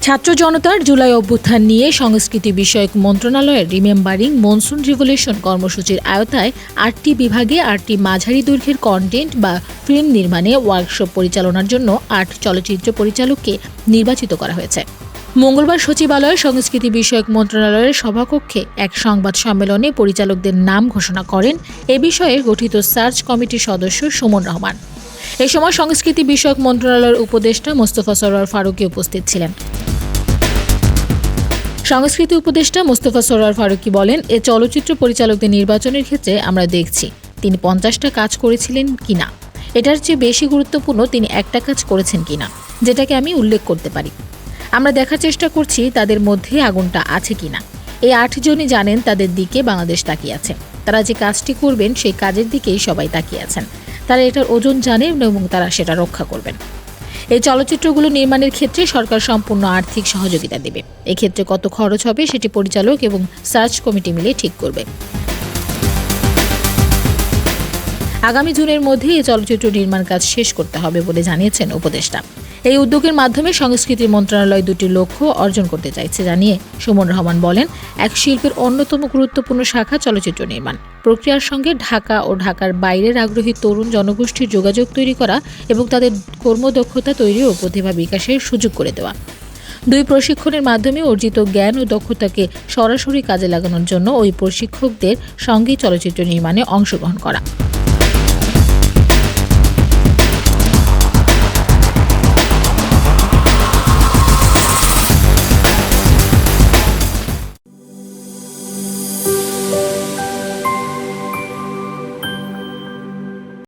ছাত্র জনতার জুলাই অভ্যুত্থান নিয়ে সংস্কৃতি বিষয়ক মন্ত্রণালয়ের রিমেম্বারিং মনসুন রিভলিউশন কর্মসূচির আওতায় ৮টি বিভাগে ৮টি মাঝারি দৈর্ঘ্যের কন্টেন্ট বা ফিল্ম নির্মাণে ওয়ার্কশপ পরিচালনার জন্য ৮ চলচ্চিত্র পরিচালককে নির্বাচিত করা হয়েছে। মঙ্গলবার সচিবালয়ের সংস্কৃতি বিষয়ক মন্ত্রণালয়ের সভাকক্ষে এক সংবাদ সম্মেলনে পরিচালকদের নাম ঘোষণা করেন এ বিষয়ে গঠিত সার্চ কমিটির সদস্য সুমন রহমান। এ সময় সংস্কৃতি বিষয়ক মন্ত্রণালয়ের উপদেষ্টা মোস্তফা সরোয়ার ফারুকী উপস্থিত ছিলেন। সংস্কৃতি উপদেষ্টা মোস্তফা সরোয়ার ফারুকী বলেন, এ চলচ্চিত্র পরিচালকদের নির্বাচনের ক্ষেত্রে আমরা দেখছি তিনি 50টা কাজ করেছিলেন কিনা। এটার চেয়ে বেশি গুরুত্বপূর্ণ তিনি একটা কাজ করেছেন কিনা, যেটাকে আমি উল্লেখ করতে পারি। আমরা দেখার চেষ্টা করছি তাদের মধ্যে আগুনটা আছে কিনা। এই 8 জনই জানেন তাদের দিকে বাংলাদেশ তাকিয়ে আছে। তারা যে কাজটি করবেন সেই কাজের দিকেই সবাই তাকিয়ে আছেন। তারা এটার ওজন জানেন এবং তারা সেটা রক্ষা করবেন। এই চলচ্চিত্রগুলো নির্মাণের ক্ষেত্রে সরকার সম্পূর্ণ আর্থিক সহযোগিতা দেবে। এক্ষেত্রে কত খরচ হবে সেটি পরিচালক এবং সার্চ কমিটি মিলে ঠিক করবে। আগামী জুনের মধ্যে এই চলচ্চিত্র নির্মাণ কাজ শেষ করতে হবে বলে জানিয়েছেন উপদেষ্টা। এই উদ্যোগের মাধ্যমে সংস্কৃতি মন্ত্রণালয় 2টি লক্ষ্য অর্জন করতে চাইছে জানিয়ে সুমন রহমান বলেন, এক শিল্পের অন্যতম গুরুত্বপূর্ণ শাখা চলচ্চিত্র নির্মাণ প্রক্রিয়ার সঙ্গে ঢাকা ও ঢাকার বাইরের আগ্রহী তরুণ জনগোষ্ঠীর যোগাযোগ তৈরি করা এবং তাদের কর্মদক্ষতা তৈরি ও প্রতিভা বিকাশের সুযোগ করে দেওয়া। 2 প্রশিক্ষণের মাধ্যমে অর্জিত জ্ঞান ও দক্ষতাকে সরাসরি কাজে লাগানোর জন্য ওই প্রশিক্ষকদের সঙ্গেই চলচ্চিত্র নির্মাণে অংশগ্রহণ করা।